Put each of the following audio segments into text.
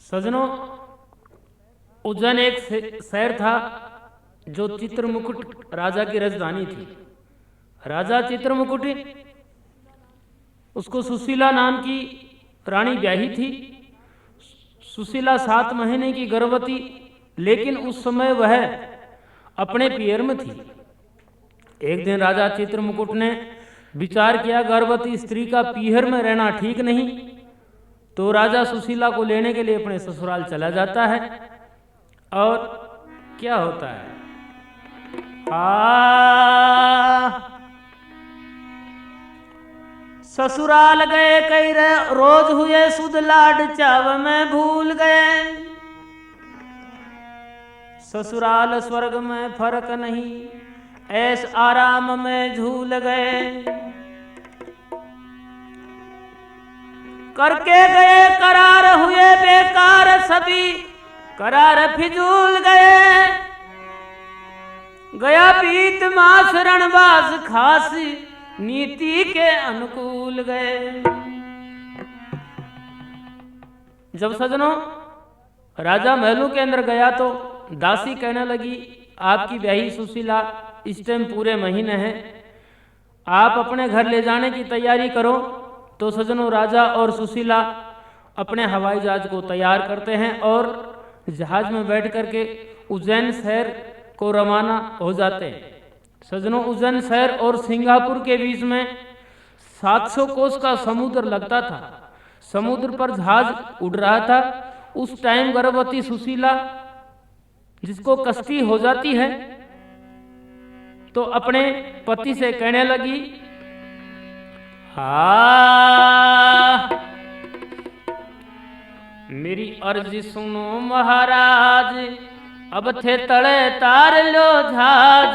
सजनों, उज्जैन एक शहर था जो चित्रमुकुट राजा की राजधानी थी। राजा चित्रमुकुट, उसको सुशीला नाम की रानी ब्याही थी। सुशीला 7 महीने की गर्भवती, लेकिन उस समय वह अपने पियर में थी। एक दिन राजा चित्रमुकुट ने विचार किया गर्भवती स्त्री का पीहर में रहना ठीक नहीं, तो राजा सुशीला को लेने के लिए अपने ससुराल चला जाता है। और क्या होता है, ससुराल गए कई रोज हुए सुध लाड चाव में भूल गए। ससुराल स्वर्ग में फर्क नहीं, ऐस आराम में झूल गए। करके गए करार हुए बेकार, सभी करार फिजूल गए। गया बीत मास रणवास खास, नीति के अनुकूल गए। जब सजनों राजा महलों के अंदर गया तो दासी कहने लगी, आपकी ब्याही सुशीला इस टाइम पूरे महीने है, आप अपने घर ले जाने की तैयारी करो। तो सजनों राजा और सुशीला अपने हवाई जहाज को तैयार करते हैं और जहाज में बैठ करके उज्जैन शहर को रवाना हो जाते हैं। सजनों, उज्जैन शहर और सिंगापुर के बीच में 700 कोस का समुद्र लगता था। समुद्र पर जहाज उड़ रहा था। उस टाइम गर्भवती सुशीला, जिसको कष्टी हो जाती है, तो अपने पति से कहने लगी, मेरी अर्जी सुनो महाराज, अब थे तड़े तार लो जहाज।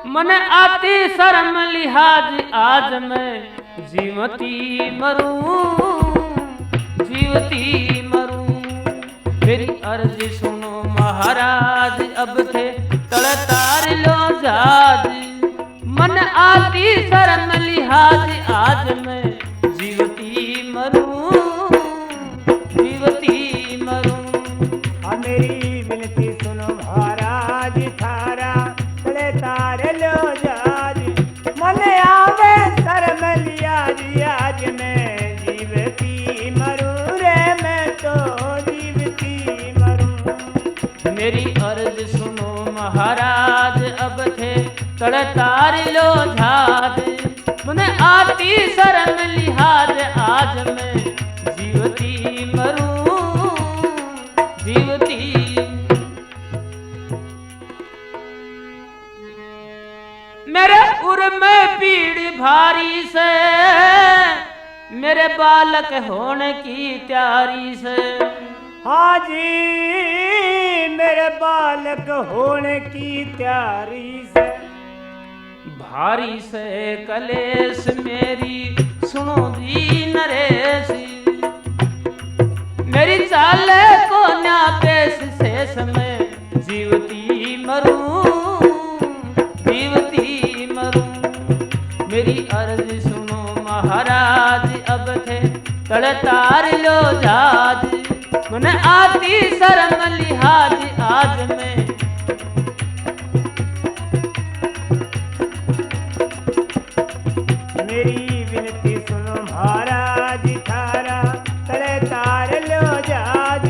मन आती शर्म लिहाज, आज मैं जीवती मरूं, जीवती मरूं। मेरी अर्जी सुनो महाराज, अब थे तड़े तार लो जहाज। मन आती शर्म लिहाज, आज मैं जीवती मरूं, जीवती मरूं। मेरी विनती सुनो महाराज, थारा तड़े तार लो जहाज। मन आवे शर्म लिहाज, आज मैं जीवती मरूं रे, मैं तो जीवती मरूं। मेरी अर्ज सुनो महाराज, अब थे तड़े तार लो जहाज। मुने आती शर्म लिहाज, आज मैं जीवती मरूं, जीवती। मेरे उर में पीड़ भारी से, मेरे बालक होने की तैयारी से। हाजी मेरे बालक होने की तैयारी से। भारी से कलेश मेरी सुनो दी नरेश। मेरी चाल को न्यापेश शेष में जीवती मरूं, जीवती मरूं। मेरी अर्ज सुनो महाराज, अब थे तड़े तार लो जहाज। मन आती शर्म लिहाज, आज मैं मेरी विनती सुनो महाराज, थारा तड़े तार लो जहाज।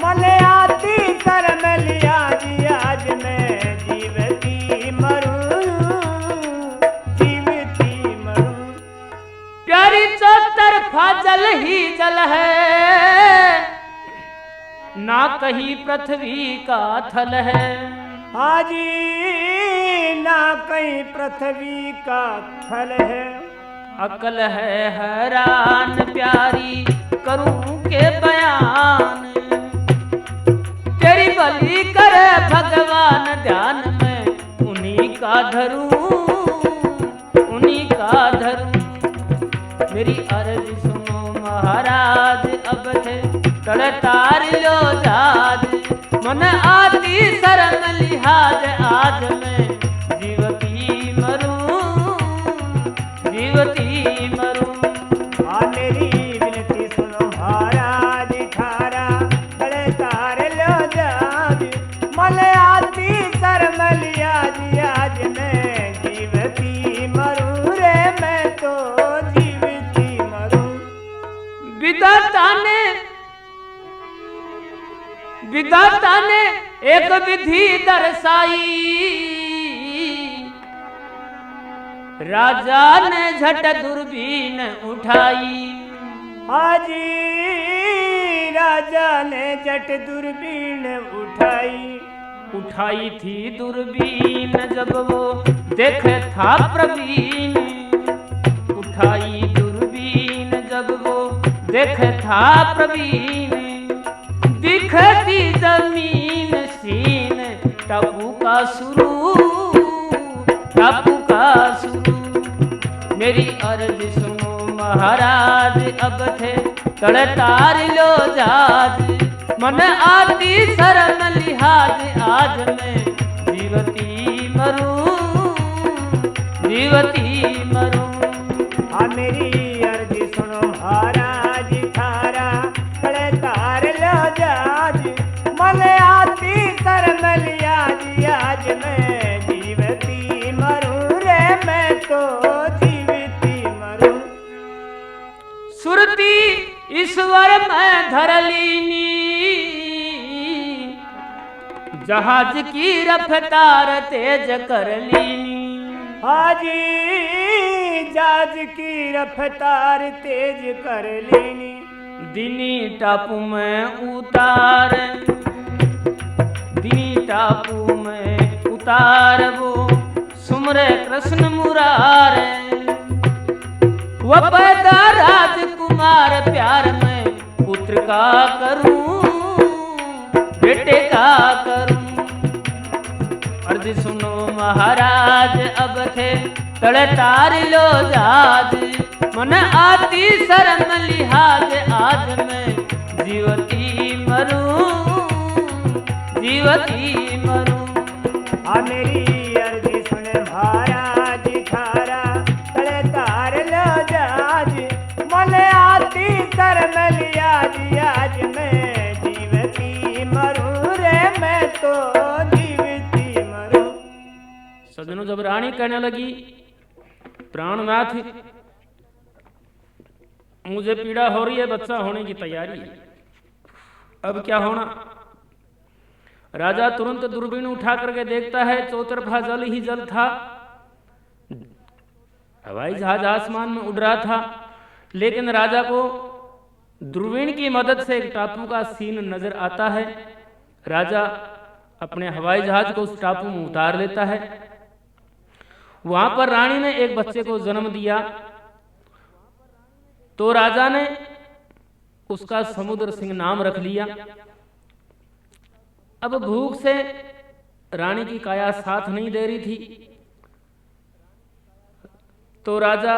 मन आती शर्म लिहाज, आज मैं जीवती मरूं, जीवती मरूं। प्यारी चौतरफा जल ही जल है, ना कहीं पृथ्वी का थल है। हाजी ना कहीं पृथ्वी का फल है। अकल है हैरान प्यारी, करूं के बयान। तेरी बलि करे भगवान, ध्यान में उन्हीं का धरूं, उन्हीं का धरूं। मेरी अर्ज सुनो महाराज, अब थे तड़े तार लो जहाज। मन आती शर्म लिहाज, आज मैं जीवती मरूं, जीवती मरूं। मेरी विनती सुनो महाराज, थारा विधाता ने एक विधि दर्शाई, राजा ने झट दूरबीन उठाई। हाजी राजा ने झट दूरबीन उठाई थी दूरबीन जब वो देखे था प्रवीण। उठाई दूरबीन जब वो देखे था प्रवीण। दिखती जमीन सीन टापू का शुरू, टापू का शुरू। मेरी अर्ज सुनो महाराज अब थे तड़े तार लो जाज। मन आती शर्म लिहाज आज मैं जीवती मरूं, जीवती मरूं। हाँ मेरी अर्ज सुनो महाराज थारा तड़े तार लो जाज। मन आती शर्म लिहाज आज मैं जीवती मरूं रे मैं तो जीवती मरूं। सुरती ईश्वर मैं धर लीनी, जहाज की रफ्तार तेज कर लीनी। हाजी जहाज की रफ्तार तेज कर लेनी। दिनी टापू में उतार, दिनी टापू में उतार वो सुमरे कृष्ण मुरारे। वह पैदा राजकुमार प्यार में पुत्र का करूं, बेटे का करूं। अर्ज सुनो महाराज अब थे तड़े तार लो जाज। मन आती शर्म लिहाज आज मैं जीवती मरूं, जीवती मरूं। हाँ मेरी अर्ज सुन महाराज थारा तड़े तार लो जाज। मन आती शर्म लिहाज आज मैं जीवती मरूं रे मैं तो जीवती मरूं। सजनों जब रानी कहने लगी प्राणनाथ मुझे पीड़ा हो रही है, बच्चा होने की तैयारी है, अब क्या होना। राजा तुरंत दूरबीन उठा करके देखता है चौतरफा जल ही जल था। हवाई जहाज आसमान में उड़ रहा था, लेकिन राजा को दूरबीन की मदद से एक टापू का सीन नजर आता है। राजा अपने हवाई जहाज को उस टापू में उतार लेता है। वहां पर रानी ने एक बच्चे को जन्म दिया, तो राजा ने उसका समुद्र सिंह नाम रख लिया। अब भूख से रानी की काया साथ नहीं दे रही थी, तो राजा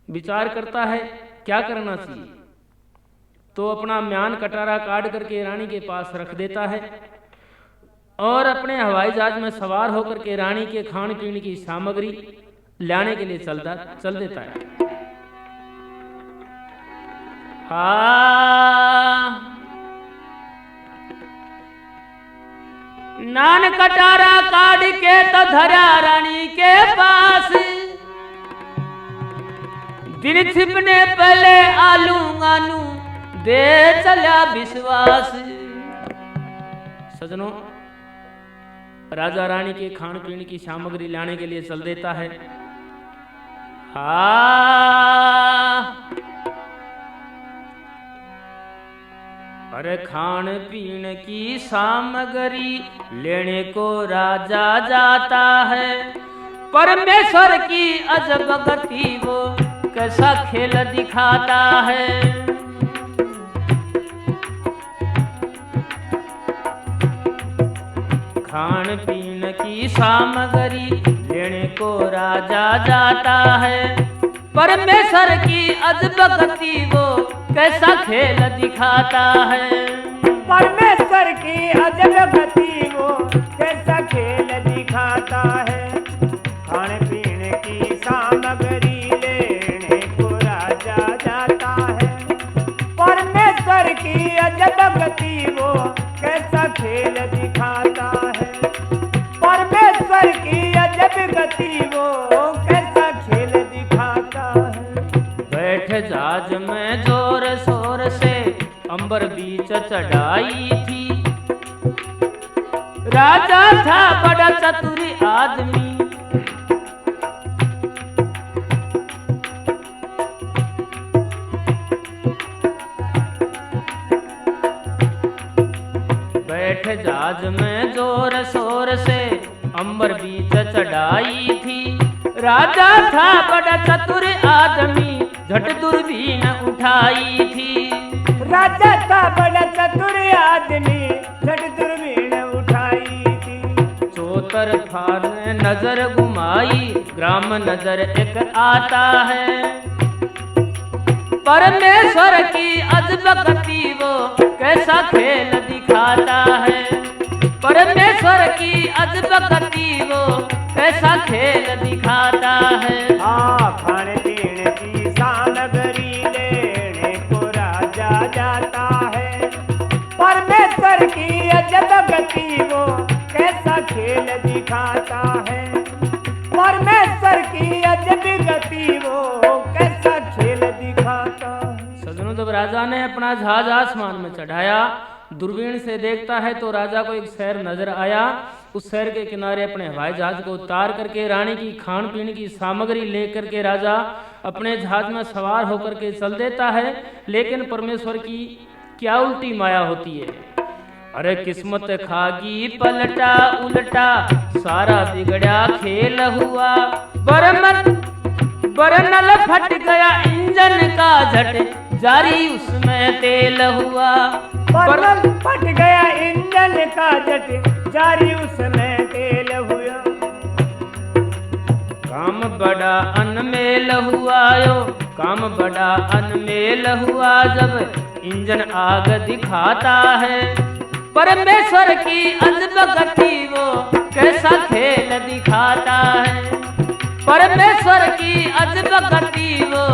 विचार करता है क्या करना चाहिए। तो अपना म्यान कटारा काट करके रानी के पास रख देता है और अपने हवाई जहाज में सवार होकर के रानी के खान पीने की सामग्री लाने के लिए चल देता है। नान कटारा काट के तो धरा रानी के पास। दिन छिपने पहले आलू गानू दे चला विश्वास। सजनों राजा रानी के खान पीने की सामग्री लाने के लिए चल देता है। अरे खान पीन की सामग्री लेने को राजा जाता है। परमेश्वर की अजब गति वो कैसा खेल दिखाता है। खान पीन की सामग्री लेने को राजा जाता है। परमेश्वर की अजब गति वो कैसा खेल दिखाता है। परमेश्वर की अजब गति वो कैसा खेल दिखाता है। खाने पीने की सामग्री लेने को राजा जाता है। परमेश्वर की अजब गति वो कैसा खेल दिखाता है। परमेश्वर की अजब गति वो कैसा खेल दिखाता है। बैठ जहाज में जोर शोर से अंबर बीच चढ़ाई थी। राजा था बड़ा चतुर आदमी। बैठ जहाज में जोर शोर से अंबर बीच चढ़ाई थी। राजा था बड़ा चतुर आदमी, झट दूरबीन उठाई थी। राजा था बड़ा चतुर आदमी, झट दूरबीन उठाई थी। चौतरफा ने नजर घुमाई, ग्राम नजर एक आता है। परमेश्वर की अजब गति वो कैसा खेल दिखाता है। परमेश्वर की अजब गति वो कैसा खेल दिखाता है। खाने पीने की सामग्री लेने को राजा जाता है। परमेश्वर की अजब गति वो कैसा खेल दिखाता है। परमेश्वर की अजब गति वो कैसा खेल दिखाता है। सज्जनों, जब राजा ने अपना जहाज आसमान में चढ़ाया, दूरबीन से देखता है तो राजा को एक शहर नजर आया। उस शहर के किनारे अपने हवाई जहाज को उतार करके रानी की खान पीने की सामग्री लेकर के राजा अपने जहाज में सवार होकर के चल देता है। लेकिन परमेश्वर की क्या उल्टी माया होती है। अरे किस्मत खागी पलटा उल्टा, सारा बिगड़ा खेल हुआ। बरनल फट गया इंजन का, झट जारी उसमें तेल हुआ। बरनल फट गया इंजन का, झट जारी उसमें तेल हुआ। काम बड़ा अनमेल हुआ यो, काम बड़ा अनमेल हुआ। जब इंजन आग दिखाता है, परमेश्वर की अजब गति वो कैसा खेल दिखाता है। परमेश्वर की अजब गति वो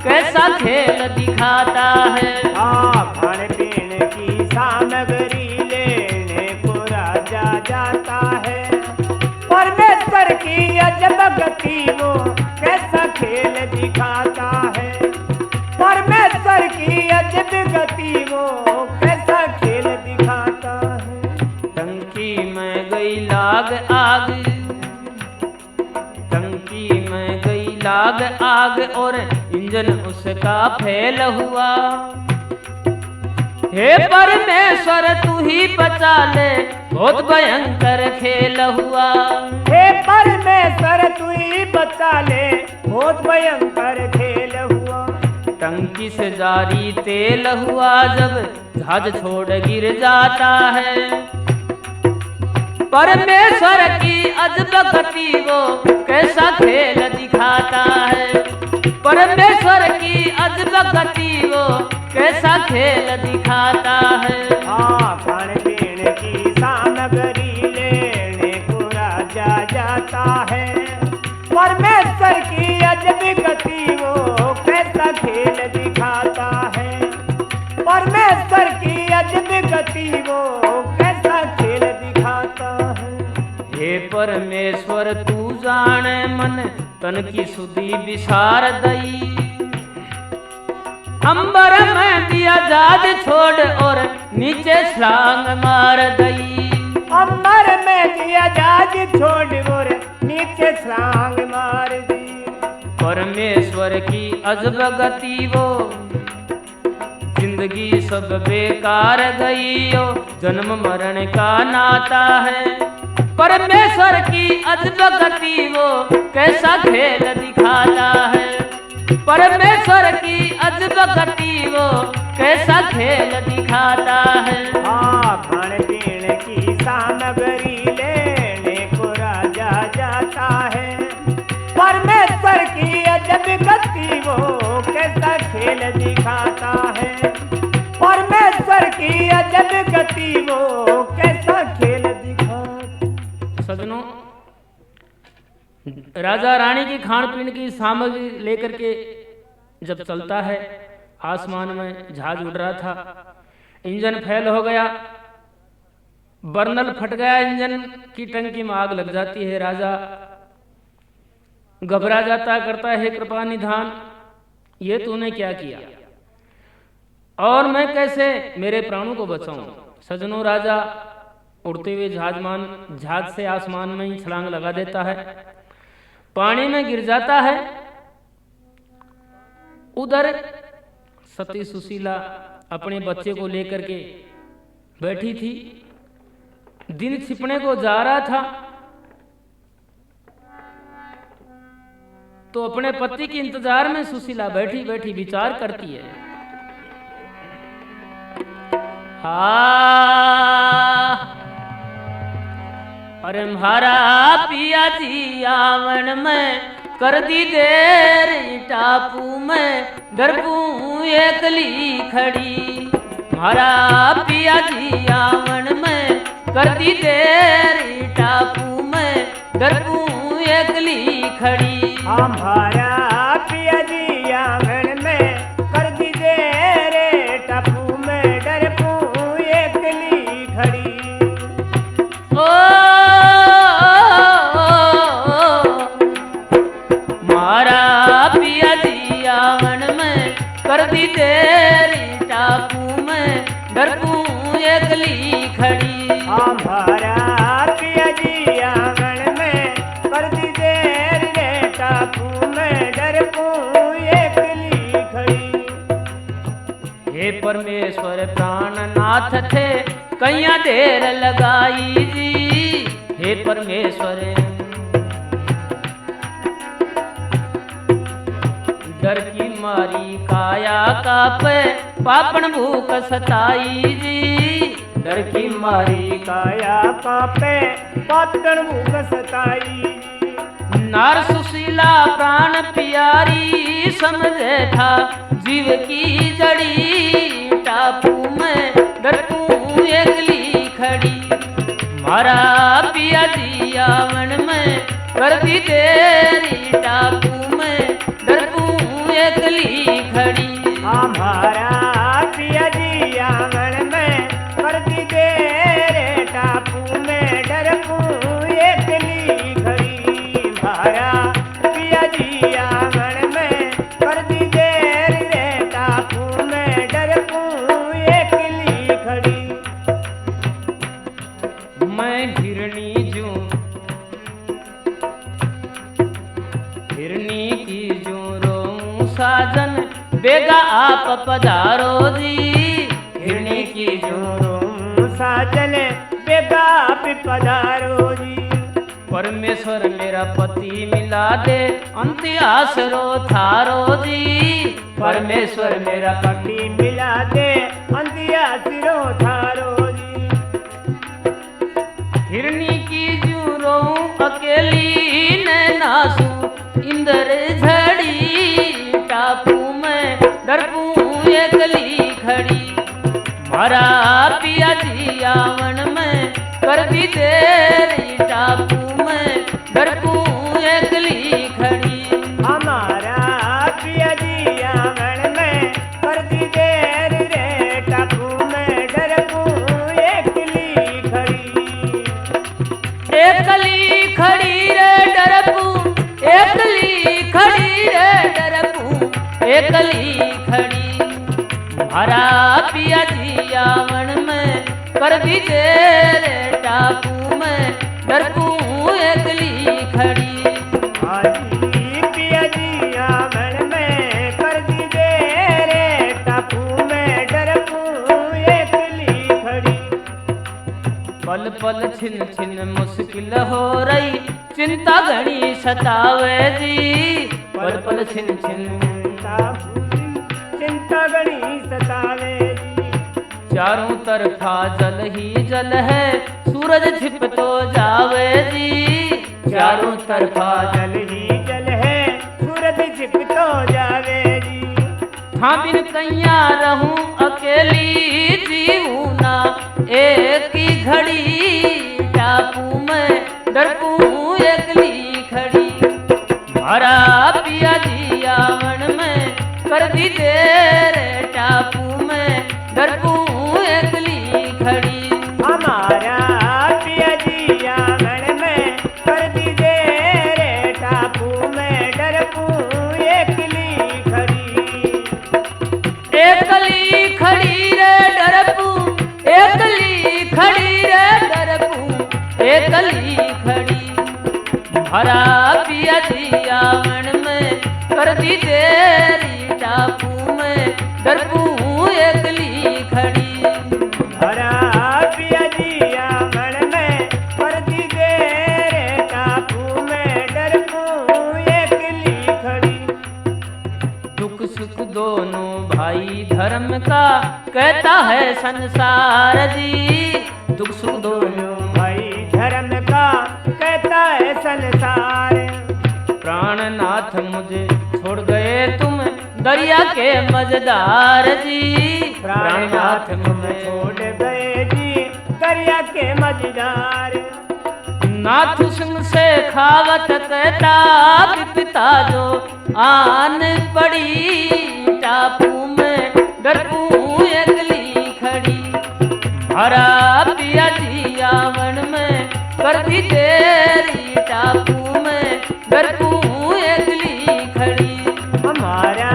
कैसा खेल दिखाता है। खाने पीने की सामग्री लेने को राजा जाता है। परमेश्वर की अजब गति वो कैसा खेल दिखाता है। परमेश्वर की अजब गति वो कैसा खेल दिखाता है। टंकी में गई लाग आग, टंकी में गई लाग आग, और इंजन उसका फेल हुआ। हे परमेश्वर तू ही बचा ले, बहुत भयंकर खेल हुआ। हे परमेश्वर तू ही बचा ले, बहुत भयंकर खेल हुआ। टंकी से जारी तेल हुआ, जब जहाज छोड़ गिर जाता है। परमेश्वर की अजब गति वो कैसा खेल दिखाता है। परमेश्वर की अजब गति वो कैसा खेल दिखाता है। खाने पीने की सामग्री लेने को राजा जाता है। परमेश्वर की अजब गति वो कैसा खेल दिखाता है। परमेश्वर की अजब गति वो कैसा खेल दिखाता है। हे परमेश्वर तू जाने मन तन की सुधी विसार दई। अंबर में दिया जाज छोड़ और नीचे छलांग मार दई। अंबर में दिया जाज छोड़ और नीचे छलांग मार दी। परमेश्वर की अजब गति वो जिंदगी सब बेकार गई ओ, जन्म मरण का नाता है। परमेश्वर की अजब गति वो कैसा खेल दिखाता है। परमेश्वर की अजब गति वो कैसा खेल दिखाता है। खाने पीने की सामग्री लेने को राजा जाता है। परमेश्वर की अजब गति वो कैसा खेल दिखाता है। परमेश्वर की अजब गति वो कैसा खेल दिखाता। सजनों, राजा रानी की खान पीन की सामग्री लेकर के जब चलता है, आसमान में जहाज उड़ रहा था, इंजन फेल हो गया, बर्नल फट गया, इंजन की टंकी में आग लग जाती है। राजा घबरा जाता, करता है, कृपा निधान, ये तूने क्या किया और मैं कैसे मेरे प्राणों को बचाऊं। सजनों, राजा उड़ते हुए जहाज से आसमान में ही छलांग लगा देता है, पानी में गिर जाता है। उधर सती सुशीला अपने बच्चे को लेकर के बैठी थी। दिन छिपने को जा रहा था तो अपने पति के इंतजार में सुशीला बैठी बैठी विचार करती है। अरे म्हारा पिया जी आवन में कर दी देर टापू में डरपू एकली खड़ी। म्हारा पिया जी आवन में कर दी देर टापू में डरपू एकली खड़ी। हमारा पिया जी आंगन में कर दी देर टापू में डरपू एकली खड़ी। ओ मारा पिया जी आंगन में कर दी देर टापू में डरपू एकली खड़ी। हमारा पिया जी आंगन में कर दी देर टापू में डरपू एकली खड़ी। हे परमेश्वर प्राणनाथ थे कैया देर लगाई जी। हे परमेश्वर डर की मारी काया कापे पापन भूख सताई जी। डर की मारी काया कापे पापन भूख सताई। नार सुशीला प्राण प्यारी समझे था जीव की जड़ी। टापू में डरपू एकली खड़ी। मारा पिया जी आवन में कर दी देरी टापू में डरपू एकली खड़ी। हमारा पिया जी आंगन में कर दी देर टापू में डरपू एकली खड़ी। हमारा पिया जी आंगन में कर दी देर टापू में डरपू एकली खड़ी। मैं हिरणी जू हिरणी की जू रोऊं साजन बेगा आप पधारो जी। हिरणी की जू रोऊं साजन बेगा आप पधारो जी। परमेश्वर मेरा पति मिला दे अंत्य आसरो थारो जी। परमेश्वर मेरा पति मिला दे अंत्य आसरो थारो जी। हिरणी की जू रोऊं अकेली नैनासू इंदर झड़ी। टापू में डरपू एकली खड़ी। मारा पिया जी आवन में कर दी देरी टापू में डरपू एकली खड़ी। हमारा पिया जी आंगन में कर दी देर रे टापू में डरपू एकली खड़ी। एकली खड़ी रे डरपू एकली खड़ी रे डरपू एकली खड़ी। हरा पिया जी आवन में कर दी देर टापू में डरपू एकली खड़ी। हाजी पिया जी आंगन में कर दी देर टापू में डरपू एकली खड़ी। पल पल छिन छिन मुश्किल हो रही चिंता घनी सतावे जी। पल पल छिन छिन चिंता घनी सतावे जी। चारों तरफा जल ही जल है सूरज छिप तो जावे जी। चारों तरफा जल ही जल है सूरज छिप तो जावे जी। था बिन कैया रहूं अकेली जीऊं ना एक ही घड़ी। टापू में डरपू एकली खड़ी। मारा पिया जी आवन में कर दी देर टापू में डरपू एकली खड़ी। हमारा पिया जी आंगन में कर दी देर टापू में डरपू एकली खड़ी। एकली खड़ी रे डरपू एकली खड़ी रे डरपू एकली खड़ी। भरा पिया जी आवन में कर दी देरी, टापू में डरपू एकली खड़ी। हरा पिया जी आंगन में कर दी देर, टापू में डरपू एकली खड़ी। दुख सुख दोनों भाई धर्म का कहता है संसार जी। दुख सुख दोनों भाई धर्म का कहता है संसार। प्राणनाथ मुझे छोड़ गए तुम दरिया के मझधार जी। प्राणनाथ मुझे छोड़ गए जी दरिया के मझधार। नाथ सिंह से खावत कहता कि पिता जो आन पड़ी, टापू में डरपू एकली खड़ी। भरा पिया जी आवन में कर दी देरी, टापू में डरपू एकली खड़ी। हमारा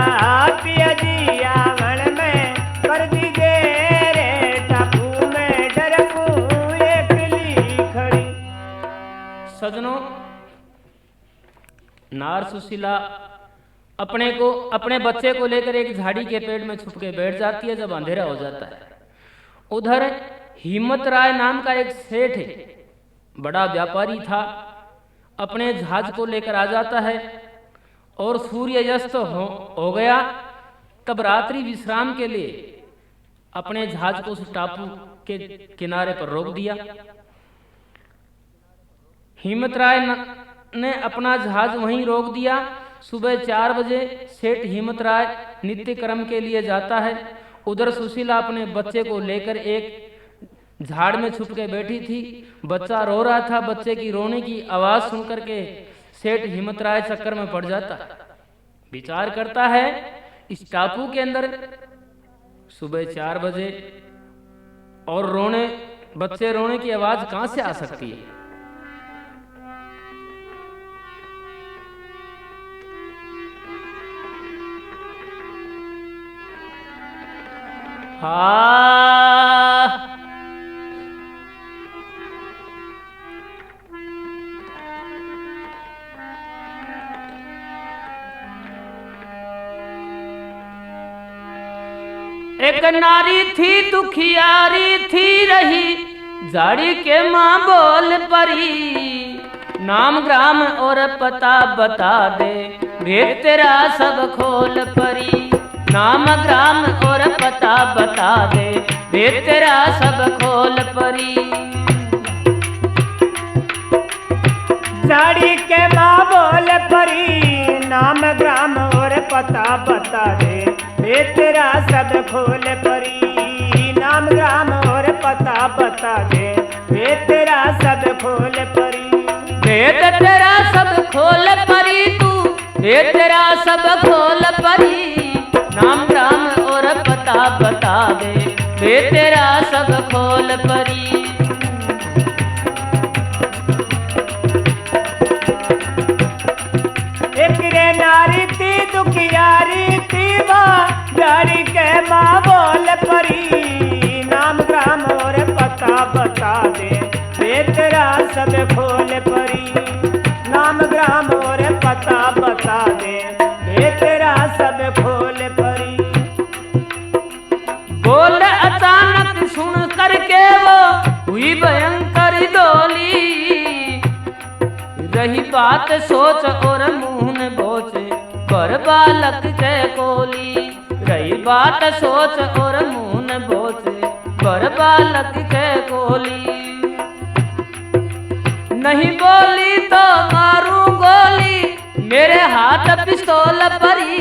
पिया जी आंगन में कर दी देर, टापू में डरपू एकली खड़ी। सजनों, नार सुशीला अपने बच्चे को लेकर एक झाड़ी के पेड़ में छुप के बैठ जाती है जब अंधेरा हो जाता है। उधर हिम्मत राय नाम का एक सेठ है, बड़ा व्यापारी था, अपने जहाज को लेकर आ जाता है और सूर्यास्त हो गया। तब रात्रि विश्राम के लिए अपने जहाज को उस टापू के किनारे पर रोक दिया। हिम्मत राय ने अपना जहाज वहीं रोक दिया। सुबह 4 बजे सेठ हिम्मत राय नित्य कर्म के लिए जाता है। उधर सुशीला अपने बच्चे को लेकर एक झाड़ में छुप के बैठी थी। बच्चा रो रहा था। बच्चे की रोने की आवाज सुनकर के सेठ हिम्मत राय चक्कर में पड़ जाता, विचार करता है इस टापू के अंदर सुबह 4 बजे और बच्चे रोने की आवाज कहां से आ सकती है। एक नारी थी दुखियारी थी रही, झाड़ी के माँ बोल परी। नाम ग्राम और पता बता दे, भेद तेरा सब खोल परी। नाम ग्राम और पता बता दे, भेद तेरा सब खोल परी। झाड़ी के माँ बोल परी, नाम ग्राम और पता बता दे, भेद तेरा सब खोल परी। नाम ग्राम और पता बता दे, भेद तेरा सब खोल परी। भेद तेरा सब खोल परी, तू भेद तेरा सब खोल परी। नाम ग्राम और पता बता दे, भेद तेरा सब खोल परी। एक रे नारी थी दुखियारी थी, झाड़ी के माँ बोल परी। नाम ग्राम और पता बता दे, भेद तेरा सब खोल परी। नाम ग्राम और पता बता दे, भेद तेरा सब खोल परी। बोल अचानक सुन करके वो हुई भयंकर डोली। रही बात सोच और मुंह ने बोचे, पर बालक के कोली। रही बात सोच और मुंह ने बोचे, पर बालक के कोली। नहीं बोली तो मारू गोली, मेरे हाथ पिस्तौल परी।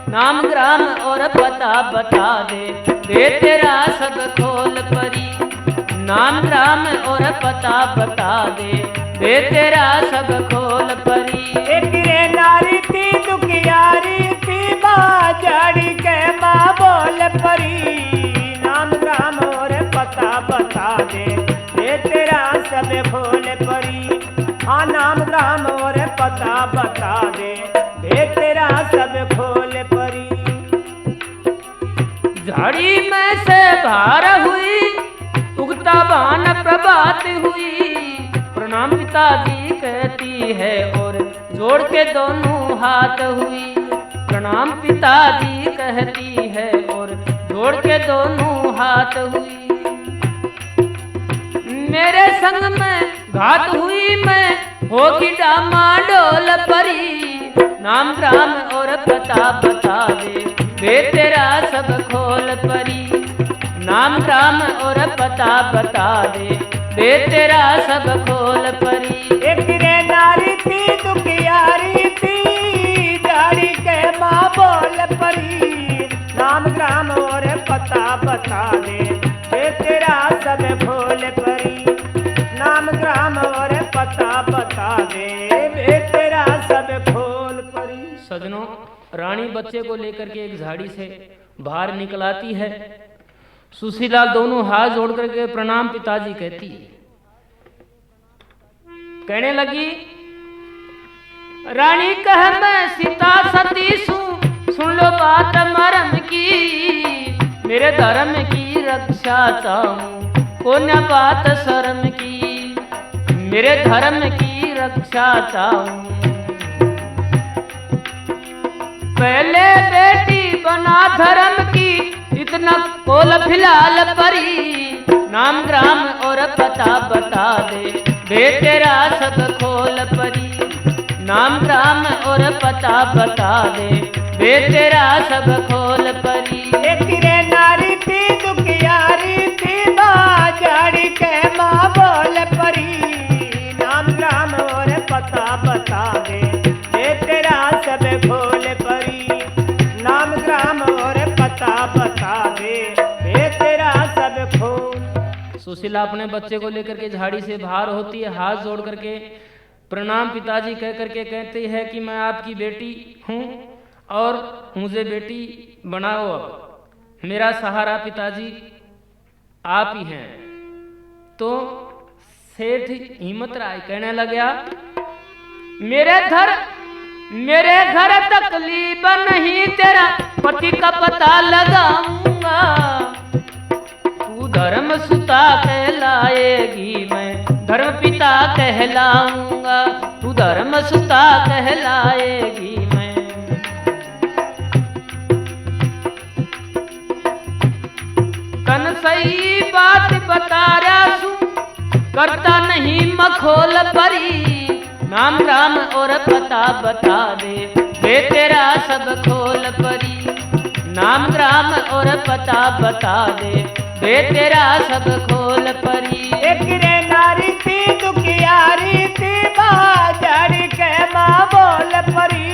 नाम ग्राम और पता बता दे, भेद तेरा सब खोल परी। नाम ग्राम और पता बता दे, भेद तेरा सब खोल परी। एक रे नारी थी दुखियारी थी, झाड़ी के माँ बोल परी। नाम ग्राम और पता बता दे, भेद तेरा सब खोल परी। हाँ, नाम ग्राम और पता बता दे, भेद तेरा सब खोल परी। झाड़ी में से बाहर हुई, उगता बान प्रभात हुई। पिताजी कहती है और जोड़ के दोनों हाथ हुई। प्रणाम पिताजी कहती है और जोड़ के दोनों हाथ हुई। मेरे संग में घात हुई मैं होगी डामाडोल परी। नाम ग्राम और पता बता दे वे तेरा सब खोल परी। नाम ग्राम और पता बता दे वे तेरा सब खोल परी। एक रे नारी थी दुखियारी थी दाढ़ी के माँ बोल परी। नाम ग्राम और पता बता दे वे तेरा सब खोल परी। नाम ग्राम और पता बता दे वे तेरा सब खोल परी। सजनों, रानी बच्चे को लेकर के एक झाड़ी से बाहर निकल आती है। सुशीला दोनों हाथ जोड़ करके प्रणाम पिताजी कहती है। कहने लगी, रानी कह मैं सीता सती सुन लो बात मरम की। मेरे धर्म की रक्षा चाहूं को न बात शर्म की। मेरे धर्म की रक्षा चाहूं। पहले बेटी बना धर्म की इतना कोल फिलहाल परी। नाम ग्राम और पता बता दे वे तेरा सब खोल परी। नाम ग्राम और पता बता दे वे तेरा सब खोल परी। एक रे नारी थी दुखियारी थी बाजारी के माँ बोल परी। नाम ग्राम और पता बता दे वे तेरा सब खोल परी। नाम ग्राम और पता बता दे वे तेरा सब खोल। सुशीला अपने बच्चे को लेकर के झाड़ी से बाहर होती है। हाथ जोड़ करके प्रणाम पिताजी कह करके कहती है कि मैं आपकी बेटी हूँ और मुझे बेटी बनाओ। अब मेरा सहारा पिताजी आप ही हैं। तो सेठ हिम्मत राय कहने लगा, मेरे घर तकलीफ नहीं तेरा पति का पता लगाऊंगा। तू धर्म सुता कहलाएगी मैं धर्म पिता कहलाऊंगा। तू धर्म सुता कहलाएगी मैं। तन सही बात बता रहा सू करता नहीं मखोल परी। नाम राम और पता बता दे वे तेरा सब खोल परी। नाम ग्राम और पता बता दे वे तेरा सब खोल परी। एक रे नारी थी दुखियारी थी बाजारी के माँ बोल परी।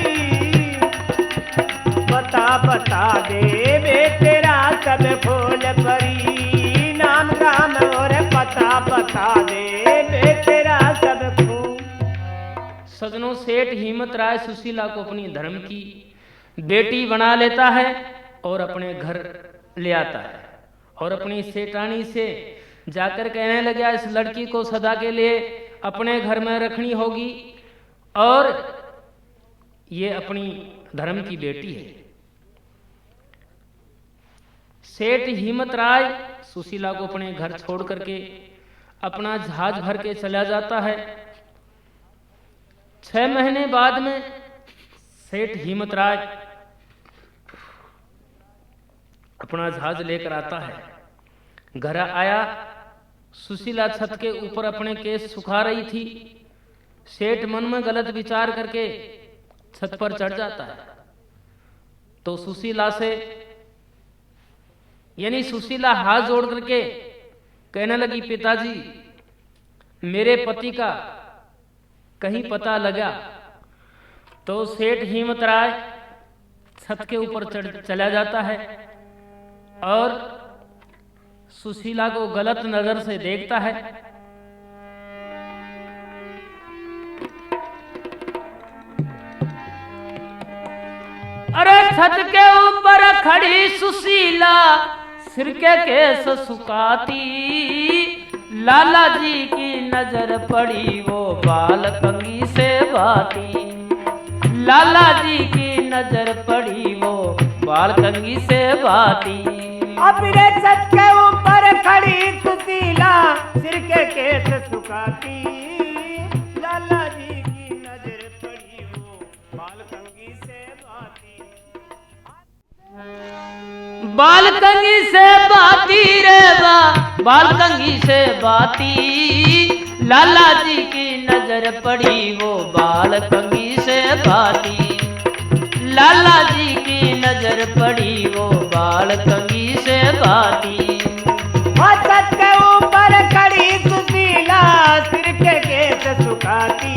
पता बता दे वे तेरा सब खोल परी। नाम ग्राम और पता बता दे वे तेरा सब खोल। सजनों, सेठ हिम्मत राय सुशीला को अपनी धर्म की बेटी बना लेता है और अपने घर ले आता है और अपनी सेठानी से जाकर कहने लगा, इस लड़की को सदा के लिए अपने घर में रखनी होगी और ये अपनी धर्म की बेटी है। सेठ हिम्मत राय सुशीला को अपने घर छोड़ करके अपना जहाज भर के चला जाता है। 6 महीने बाद में सेठ हिम्मत राय अपना जहाज लेकर आता है। घर आया, सुशीला छत के ऊपर अपने केस सुखा रही थी। सेठ मन में गलत विचार करके छत पर चढ़ जाता है। तो सुशीला से यानी सुशीला हाथ जोड़ करके कहने लगी, पिताजी मेरे पति का कहीं पता लगा। तो सेठ हिम्मत राय छत के ऊपर चला जाता है और सुशीला को गलत नजर से देखता है। अरे छत के ऊपर खड़ी सुशीला सिर के केस सुखाती। लाला जी की नजर पड़ी वो बाल कंघी से बाती। लाला जी की नजर पड़ी वो बाल कंघी से बाती। अब रे छत के ऊपर खड़ी सुशीला सिर के केस सुखाती। बाल कंगी से बाती रे बाल कंगी से बाती, लाला जी की नजर पड़ी वो बाल कंगी से बाती, लाला जी की नजर पड़ी वो बाल कंगी से बाती। छत के ऊपर खड़ी सुशीला सिर के केस सुखाती,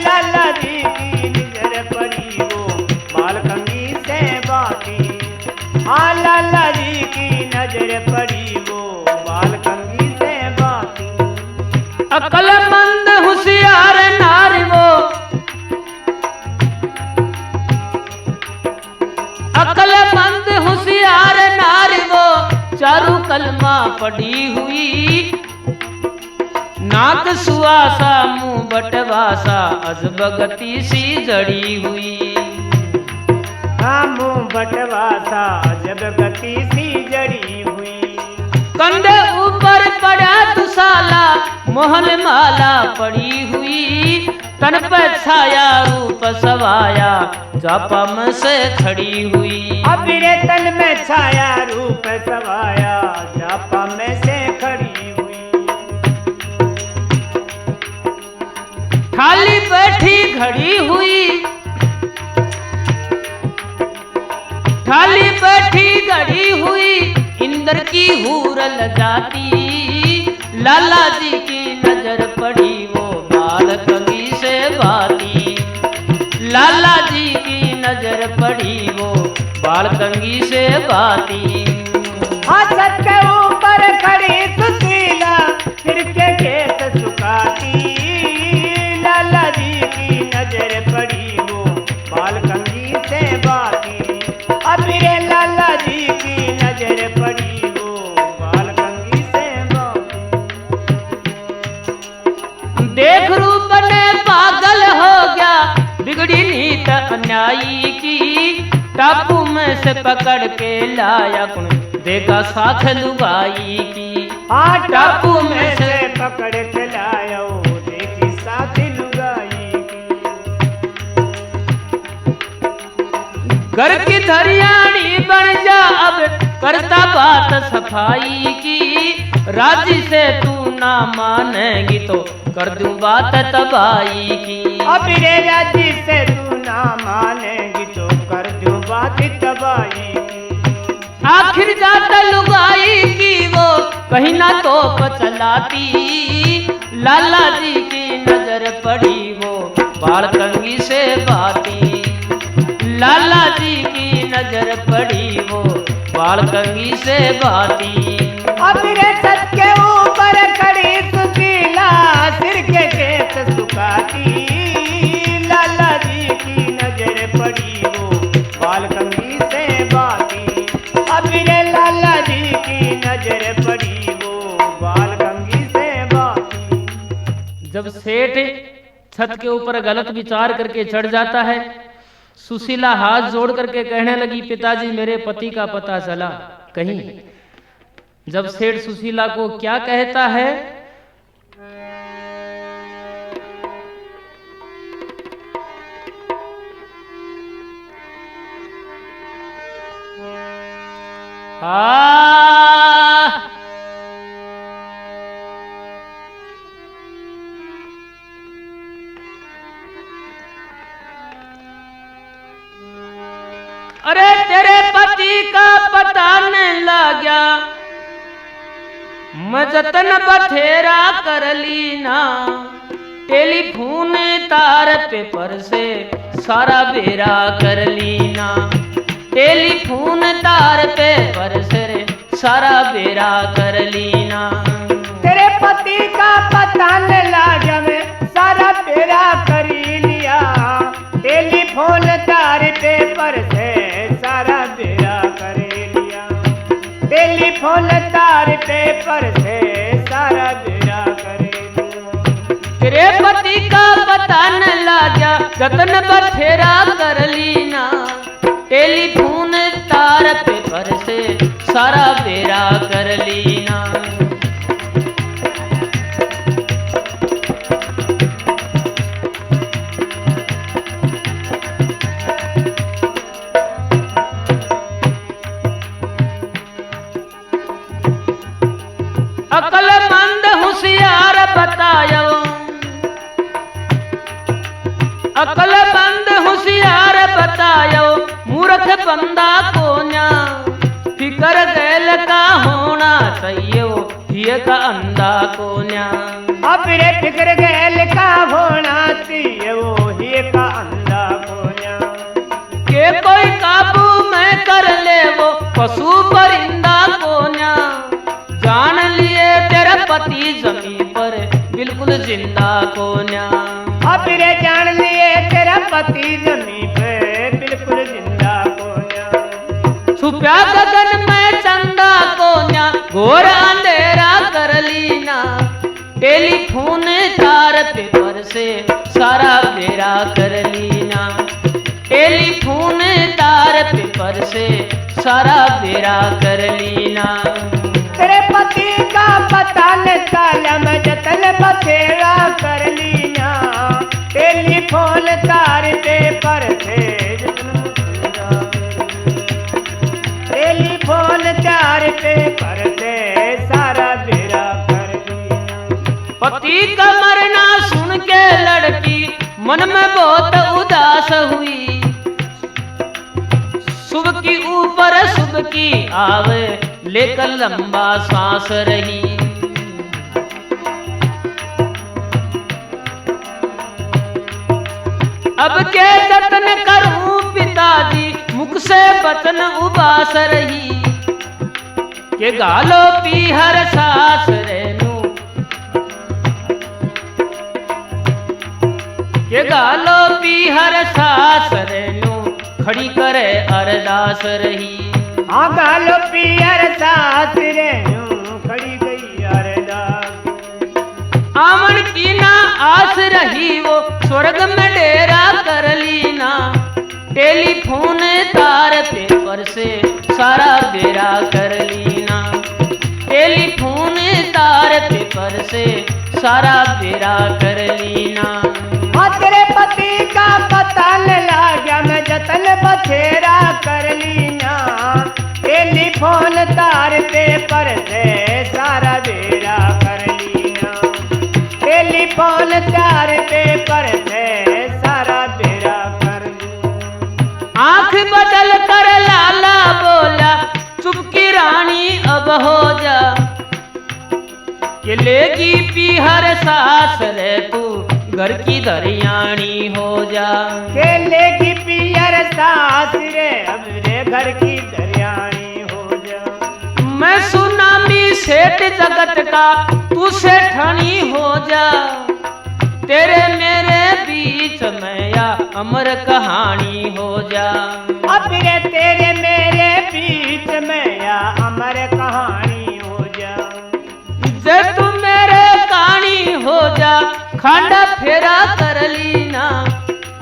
लाला जी की नजर पड़ी वो बाल कंगी से बाती, हाँ लाला जी की नजर पड़ी वो बाल कंगी से बाती। अक्लमंद होशियार नारी वो, अक्लमंद होशियार नारी वो, चारू कलमा पड़ी हुई, नाक सुआसा मुंह बटवासा अजब गति सी जड़ी हुई, हाँ मुंह बटवासा अजब गति सी जड़ी हुई। कंधे ऊपर पड़ा दुसाला मोहन माला पड़ी हुई, तन पर छाया रूप सवाया जापा में से खड़ी हुई, अबीरे तन में छाया रूप सवाया जापा में से खड़ी हुई। खाली बैठी घड़ी हुई, खाली बैठी घड़ी हुई, इंद्र की हूरल जाती, लाला जी की नजर पड़ी वो बाल कंगी से बाती, लाला जी की नजर पड़ी वो बाल कंगी से बाती। हाँ छत के ऊपर खड़ी सुशीला सिर के केस सुखाती, लाला जी की नजर पड़ी वो बाल कंगी से बाती, अबीरे लाला जी की नजर पड़ी वो बाल कंगी से बाती। देख रूप ने पागल हो गया बिगड़ी नीत अन्यायी की, टापू में से पकड़ के लाया कौन देगा साथ लुगाई की, हाँ टापू में से पकड़ के लाया देखी साथ लुगाई की। घर की धरियाणी बन जा अब करता बात सफाई की, राजी से तू ना मानेगी तो कर दूं बात तबाही की, अबीरे राजी से तू ना मानेगी तो कर दूं बात तबाही की। आखिर जाता लुगाई की वो कहीं ना तो चलाती, लाला जी की नजर पड़ी वो बाल कंगी से बाती, लाला जी की नजर पड़ी वो बाल कंगी से बाती। अबीरे छत के ऊपर खड़ी सुशीला सिर के केस सुखाती, लाला जी की नजर पड़ी वो बाल कंगी से बाती, अबीरे लाला जी की नजर पड़ी वो बाल कंगी से बाती। जब सेठ छत के ऊपर गलत विचार करके चढ़ जाता है, सुशीला हाथ जोड़ करके कहने लगी, पिताजी मेरे पति का पता चला कहीं। जब सेठ सुशीला को क्या कहता है, अरे तेरे पति का पता नहीं लगा, मैं जतन बथेरा कर ली ना, टेलीफोन तार पेपर से सारा बेरा कर ली ना, टेलीफोन तार पेपर से सारा बेरा कर ली ना। तेरे पति का पता न लगा मैं सारा बेरा कर लिया, टेलीफोन तार पेपर से सारा बेरा कर लिया, टेलीफोन तार पेपर से सारा बेरा कर लिया। तेरे पति का पता न लगा, जतन बथेरा कर ली ना, टेलीफोन तार पेपर से सारा बेरा कर ली ना। अकलमंद होशियार बतायो, अकलमंद होशियार बतायो, मूर्ख बंदा को न्या फिकर गैल का होना चाहिए, ये का अंधा को न्या। अब रे फिक्र गैल का होना चाहिए, वो ही का अंधा को न्या। के कोई काबू में कर ले वो पशु परिंदा को न्या। जान लिए तेरा पति जमीन पर बिल्कुल जिंदा को न्या। अब रे जान लिए तेरा पति जमीन पे बिल्कुल जिंदा को न्या। छुपया गगन में चंदा को न्या, घोर अंधेरा कर लीना। टेलीफोन तार पेपर से सारा बेरा कर लीना। टेलीफोन तार पेपर से सारा बेरा कर लीना। तेरे पति का पता निकाला मैं जतन बथेरा कर लीना। टेलीफोन तार पेपर से टेलीफोन तार पेपर से सारा बेरा कर लीना। पति का मरना सुन के लड़की मन में बहुत उदास हुई। सुबह की ऊपर सुबह की आवे लेकर लंबा सांस रही। अब के जतन करूं पिताजी, मुख से बचन उबास रही। के गालो पी हर सास रेनू, के गालो पी हर सास रेनू खड़ी करे अरदास रही। हाँ गालो पियर सास रे खड़ी गई अरदास। आमन की ना आस रही वो स्वर्ग में डेरा कर लीना। टेलीफोन तार पेपर से सारा बेरा कर लीना। टेलीफोन तार पेपर से सारा बेरा कर लीना। हाँ तेरे पति का पता लगा गया मैं जतन बथेरा कर लीना। टेलीफोन तार पेपर से सारा बेरा कर लीना। टेलीफोन तार पेपर से सारा बेरा कर लीना। आंख बदल कर लाला बोला, चुपकी रानी अब हो जा। कि लेगी पी हर सास रे तू घर की दरियानी हो जा। केले की पियर सास रे अब रे घर की दरियानी हो जा। मैं सुनामी सेठ जगत का तू सेठानी हो जा। तेरे मेरे बीच में या अमर कहानी हो जा। अब रे तेरे मेरे बीच में या अमर कहानी हो जा। जे तू मेरे कहानी हो जा, खांडा फेरा कर लीना।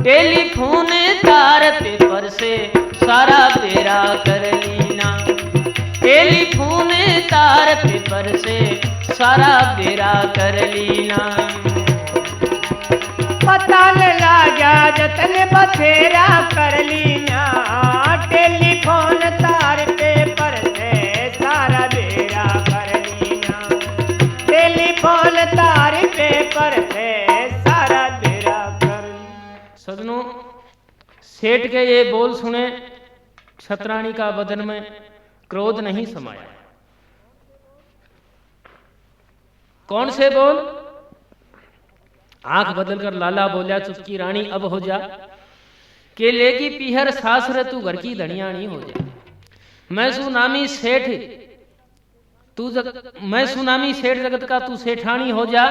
टेलीफोन तार पेपर से सारा बेरा कर लीना। टेलीफोन तार पेपर से सारा बेरा कर लीना। पता लगा गया जतन बथेरा कर लीना। टेलीफोन तार पेपर से सारा बेरा कर लीना। टेलीफोन तार पेपर से सारा बेरा कर लीना। सजनों, सेठ के ये बोल सुने छतरानी का बदन में क्रोध नहीं समाया। कौन से बोल? आंख बदलकर लाला बोला, चुपकी रानी अब हो जा। के लेगी पीहर सास रे तू घर की धनियानी हो जा। मैं सुनामी सेठ जगत का तू सेठानी हो जा।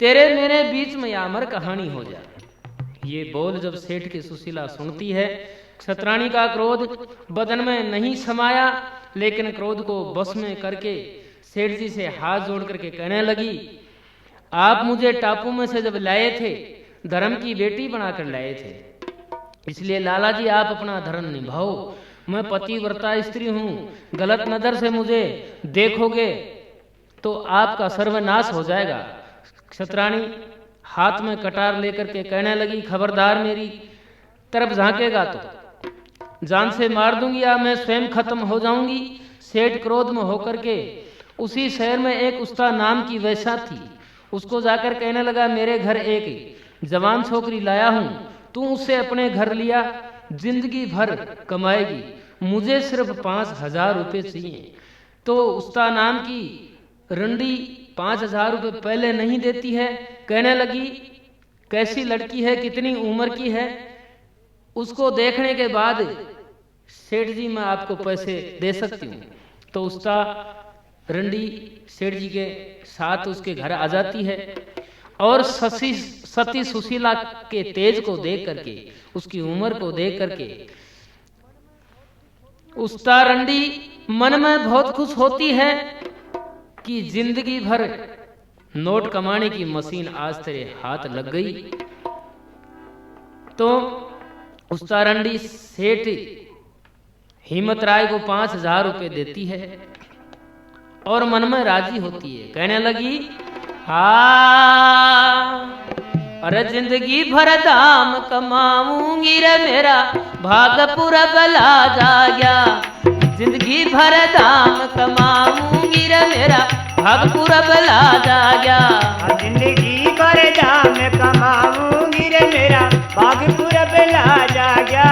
तेरे मेरे बीच में अमर कहानी हो जा। ये बोल जब सेठ की सुशीला सुनती है, छतरानी का क्रोध बदन में नहीं समाया, लेकिन क्रोध को बस में करके सेठ जी से हाथ जोड़ करके कहने लगी, आप मुझे टापू में से जब लाए थे, धर्म की बेटी बनाकर लाए थे, इसलिए लाला जी आप अपना धर्म निभाओ। मैं पतिव्रता स्त्री हूँ, गलत नजर से मुझे देखोगे तो आपका सर्वनाश हो जाएगा। छतरानी हाथ में कटार लेकर के कहने लगी, खबरदार मेरी तरफ झांकेगा तो जान से मार दूंगी या मैं स्वयं खत्म हो जाऊंगी। सेठ क्रोध में होकर के उसी शहर में एक उस्ता नाम की वैसा थी। उसको जाकर कहने लगा, मेरे घर एक जवान छोकरी लाया हूँ, तू उससे अपने घर लिया, जिंदगी भर कमाएगी, मुझे सिर्फ 5,000 रुपये चाहिए। तो उस्ता नाम की रंडी 5,000 रुपये पहले नहीं देती है। कहने लगी, कैसी लड़की है, कितनी उम्र की है, उसको देखने के बाद सेठ जी मैं आपको पैसे दे सकती हूँ। तो उस्ता रंडी सेठ जी के साथ उसके घर आ जाती है और सती सुशीला के तेज को देख करके, उसकी उम्र को देख करके उस्ता रंडी मन में बहुत खुश होती है कि जिंदगी भर नोट कमाने की मशीन आज तेरे हाथ लग गई। तो उस्ता रंडी सेठ हिम्मत राय को 5,000 रुपये देती है और मन में राजी होती है। कहने लगी, अरे जिंदगी भर दाम कमाऊंगी रे, मेरा भाग पूरा बला जा गया। जिंदगी भर दाम कमाऊंगी रे, मेरा भाग पूरा बला जा गया। जिंदगी भर दाम कमाऊंगी रे, मेरा भाग पूरा बला जा गया।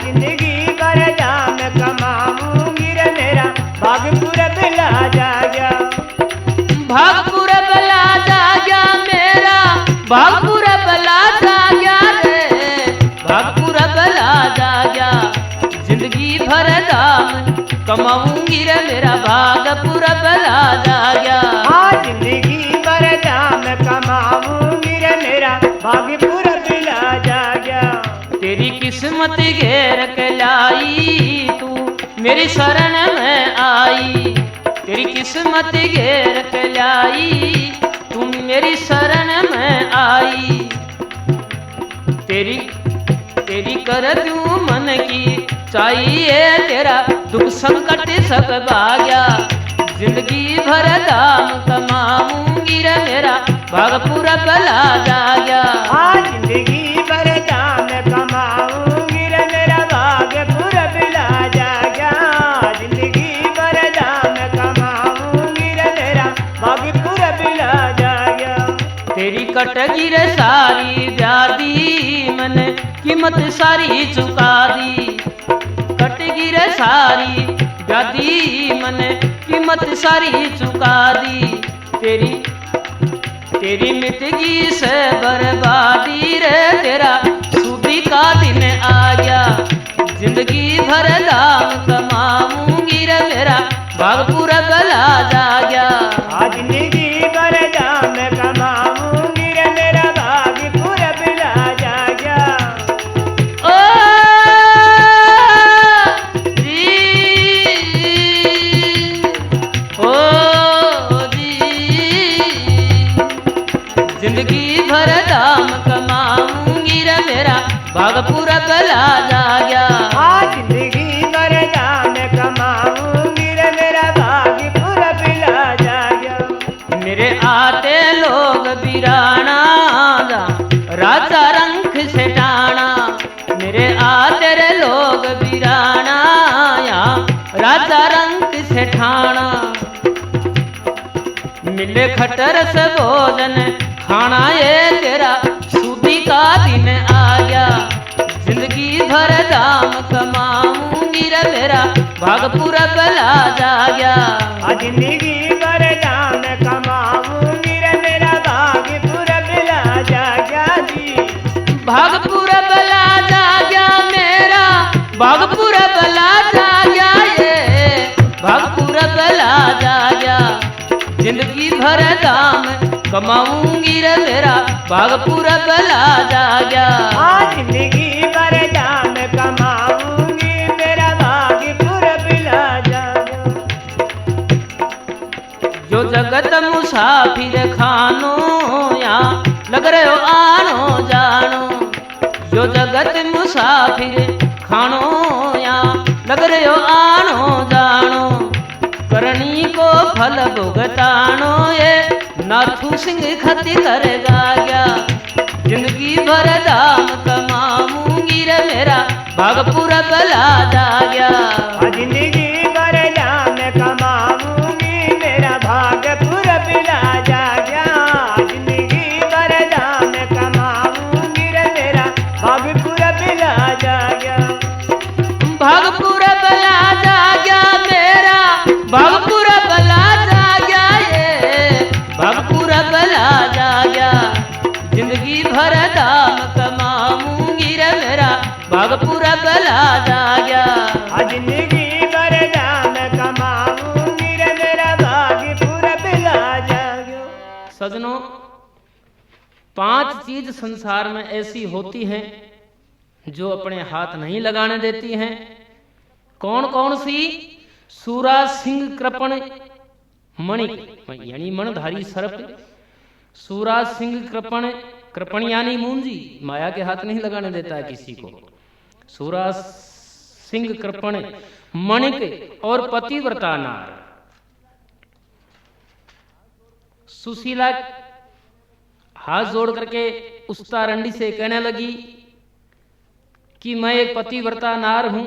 जिंदगी भर दाम कमाऊंगी रे, मेरा भाग पूरा बला जा गया। भाग पूरा बला जा गया, मेरा भाग पूरा बला जा गया रे, भाग पूरा बला जा गया। जिंदगी भर दाम कमाऊंगी रे, मेरा भाग पूरा बला जा गया। जिंदगी भर दाम कमाऊंगी रे, मेरा भाग पूरा बला जा गया। तेरी किस्मत घेर के लाई, तू मेरी शरण में आई। तेरी किस्मत घेर के लाई, तुम मेरी शरण में आई। तेरी कर दूं मन की चाहिए, तेरा दुख संकट सब भाग्या। जिंदगी भर दाम कमाऊंगी रे, मेरा भाग पूरा बला जा गया। जिंदगी भर दाम कमाऊंगी रे, मेरा भाग पूरा बला जा गया। जिंदगी भर दाम कमाऊंगी रे, मेरा भाग पूरा बला जा गया। तेरी कटगी रे सारी व्याधि, मैंने कीमत सारी चुका दी। कटगी रे सारी व्याधि, मैंने कीमत सारी चुका दी। तेरी मिटगी से बर्बादी रे, तेरा सूदी का दिन आ गया। जिंदगी भर दाम कमाऊंगी रे, मेरा भाग पूरा बला जा गया। जिंदगी भर दाम कमाऊंगी रे, मेरा भाग पूरा बला जा गया। जिंदगी भर दाम कमाऊंगी रे, मेरा भाग पूरा बला जा गया। जिंदगी भर दाम कमाऊंगी रे, मेरा भाग पूरा बला जा गया। मेरे आते लोग बिराना, राजा रंग से टाना। मेरे आते रे लोग बिराना, राजा रंग से ठाना। मिले खटर से भोजन खाना, ये तेरा सूदी का दिन आ गया। जिंदगी भर दाम कमाऊंगी रे, मेरा भाग पूरा बला जा गया। जिंदगी भर दाम कमाऊंगी रे, मेरा भाग पूरा बला जा गया। जी भाग पूरा बला जा गया, मेरा भाग पूरा बला जा गया। ये भाग पूरा बला जा गया। जिंदगी भर दाम कमाऊंगी रे, मेरा भाग पूरा बला जा गया। जिंदगी भर दाम कमाऊंगी, मेरा भाग पूरा बला जा गया। जो जगत मुसाफिर खानो, यहाँ लग रहे हो आनो जानो। जो जगत मुसाफिर खानो, यहाँ लग रहे हो आनो जानो। करनी को फल भुगतानो, ये नाथू सिंह खती करेगा क्या। जिंदगी भर दाम कमाऊंगी रे, मेरा भाग पूरा बला जा गया। जिंदगी भर दाम कमाऊंगी, मेरा स्वाग पूरा भला जाग्या। जिंदगी भर जाम कमाऊंगी रे मेरा भाग्य पूरा भला जाग्यो। सजनों, 5 चीज संसार में ऐसी होती हैं जो अपने हाथ नहीं लगाने देती हैं। कौन कौन सी? सूरा, सिंह, कृपण, मणिक यानी मणधारी सर्प। सूरा, सिंह, कृपण, कृपण यानी मूंजी, माया के हाथ नहीं लगाने देता है किसी को। सूरा, सिंह, कृपण, मणिक और पतिव्रता नार। सुशीला हाथ जोड़ करके उस तारंडी से कहने लगी कि मैं एक पतिव्रता नार हूं,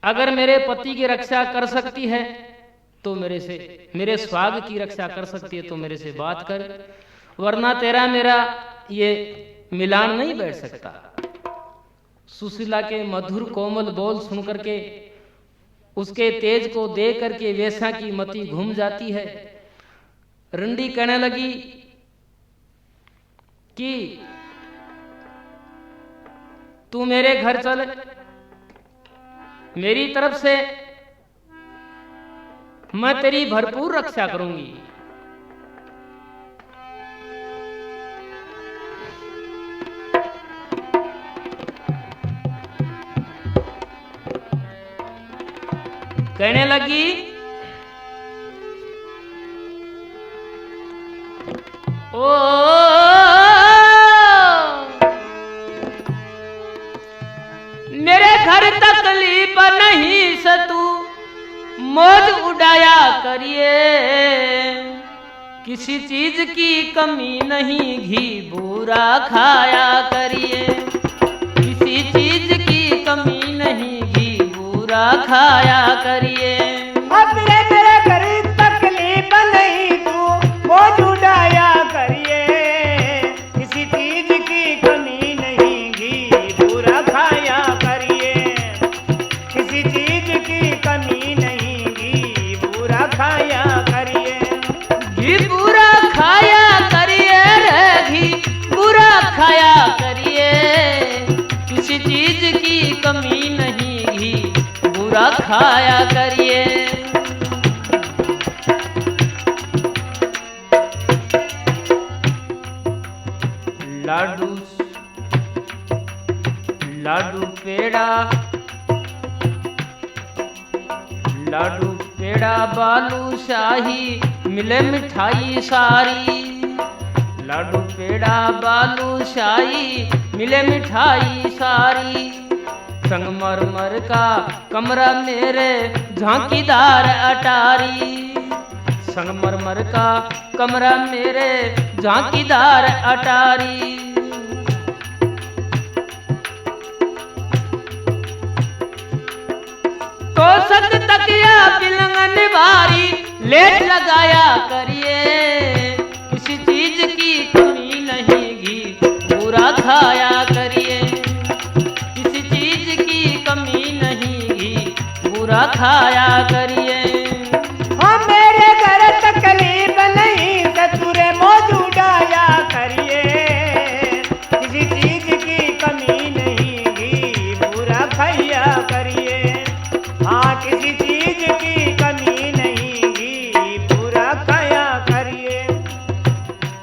अगर मेरे पति की रक्षा कर सकती है तो मेरे स्वाग की रक्षा कर सकती है तो मेरे से बात कर, वरना तेरा मेरा ये मिलान नहीं बैठ सकता। सुशीला के मधुर कोमल बोल सुन करके, उसके तेज को देख करके वेश्या की मति घूम जाती है। रंडी कहने लगी कि तू मेरे घर चल, मेरी तरफ से मैं तेरी भरपूर रक्षा करूंगी। कहने लगी ओ मेरे घर तकलीफ नहीं से तू मौज उड़ाया करिए, किसी चीज की कमी नहीं घी बुरा खाया करिए, किसी चीज की कमी नहीं घी बुरा खाया करिए। मेरे घर तकलीफ नहीं तू मौज उड़ाया करिए, किसी चीज की कमी नहीं घी बुरा खाया करिए, किसी चीज की कमी नहीं घी बुरा खाया करिए। घी बुरा खाया करिए रे, घी बुरा खाया करिए, किसी चीज की कमी नहीं घी बुरा खाया करिए। लाडू लाडू पेड़ा, लाडू पेड़ा बालूशाही मिले मिठाई सारी, लाडू पेड़ा बालूशाही मिले मिठाई सारी, संगमरमर का कमरा मेरे झांकीदार अटारी, संगमरमर का कमरा मेरे झांकीदार अटारी। तो सक तकिया पिलंगन बारी लेट लगाया करिए, किसी चीज की कमी नहीं घी बुरा खाया करिए, किसी चीज की कमी नहीं घी बुरा खाया करिए। मेरे घर तकलीफ नहीं सतुरे मौज उड़ाया करिए, किसी चीज की कमी नहीं घी बुरा खाया करिए, हाँ किसी चीज की कमी नहीं घी बुरा खाया करिए।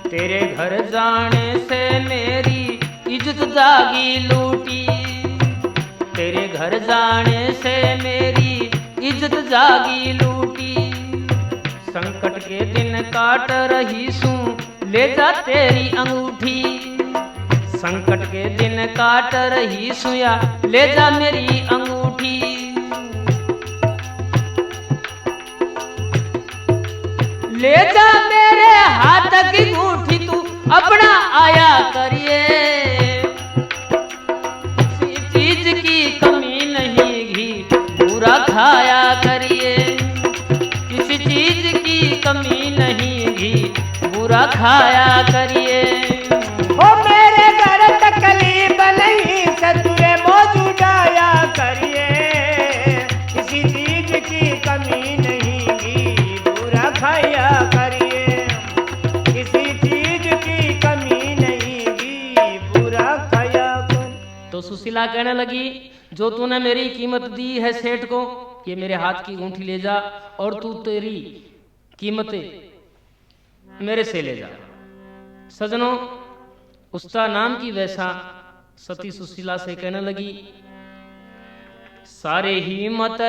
तेरे घर जाने से मेरी इज्जत जागी लूटी, तेरे घर जाने से मेरी इज्जत जागी लूटी, संकट के दिन काट रही सू ले जा तेरी अंगूठी, संकट के दिन काट रही सुया ले जा मेरी अंगूठी। ले जा मेरे हाथ की अंगूठी तू अपना आया करिए, किसी चीज की कमी नहीं घी बुरा खाया करिए, किसी चीज की कमी नहीं घी बुरा खाया करिए। मेरे घर तकलीफ नहीं सतुरे मौज उड़ाया करिए, किसी चीज की कमी नहीं घी बुरा खाया करिए, किसी चीज की कमी नहीं घी बुरा सुशीला कहने लगी, जो तूने मेरी कीमत दी है सेठ को, ये मेरे हाथ की अंगूठी ले जा, और तू तेरी कीमत मेरे से ले जा। सजनों, उस्ता नाम की वैसा सती सुशीला से कहने लगी, सारे ही मत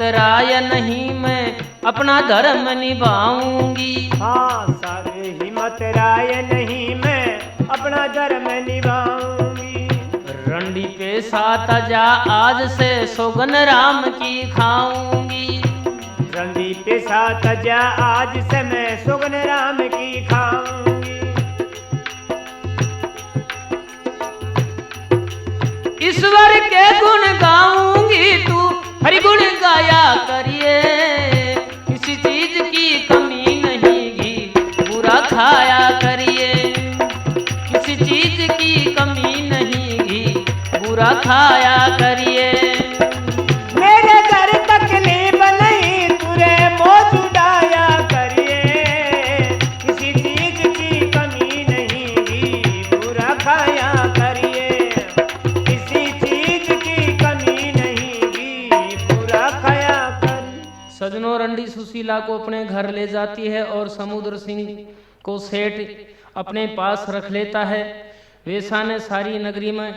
राय नहीं मैं अपना धर्म निभाऊंगी। हाँ, सारे ही मत राय नहीं मैं अपना धर्म निभाऊंगी। रंडी पे साथ जा आज से सोगन राम की खाऊंगी। रंडी पे साथ जा आज से मैं सोगन राम की खाऊंगी। ईश्वर के गुण गाऊंगी, तू हरि गुण गाया करिए। किसी चीज की कमी नहीं घी बुरा खाया करिए। किसी चीज की कमी नहीं घी बुरा खाया करिए। मेरे घर तकलीफ नहीं तुरे मौत उड़ाया करिए। किसी चीज की कमी नहीं घी बुरा खाया करिए। किसी चीज की कमी नहीं घी बुरा खाया करिए। सजनों, रंडी सुशीला को अपने घर ले जाती है और समुद्र सिंह को सेठ अपने पास रख लेता है। वेसा ने सारी नगरी में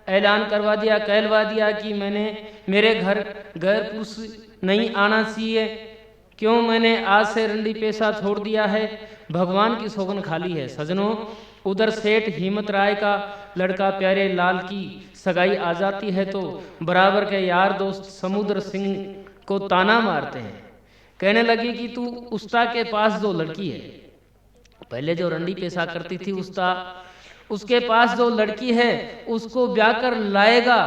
ऐलान करवा दिया, कहलवा दिया कि मेरे घर गैर पुरुष नहीं आना चाहिए। क्यों मैंने आज से रंडी पेशा छोड़ दिया है, भगवान की सौगन खाली है। सजनों, उधर सेठ हिम्मत राय का लड़का प्यारे लाल की सगाई आ जाती है तो बराबर के यार दोस्त समुद्र सिंह को ताना मारते हैं। कहने लगी कि तू उस्ता के पास जो लड़की है, पहले जो रंडी पेशा करती थी उस्ता, उसके पास जो लड़की है उसको ब्याह कर लाएगा,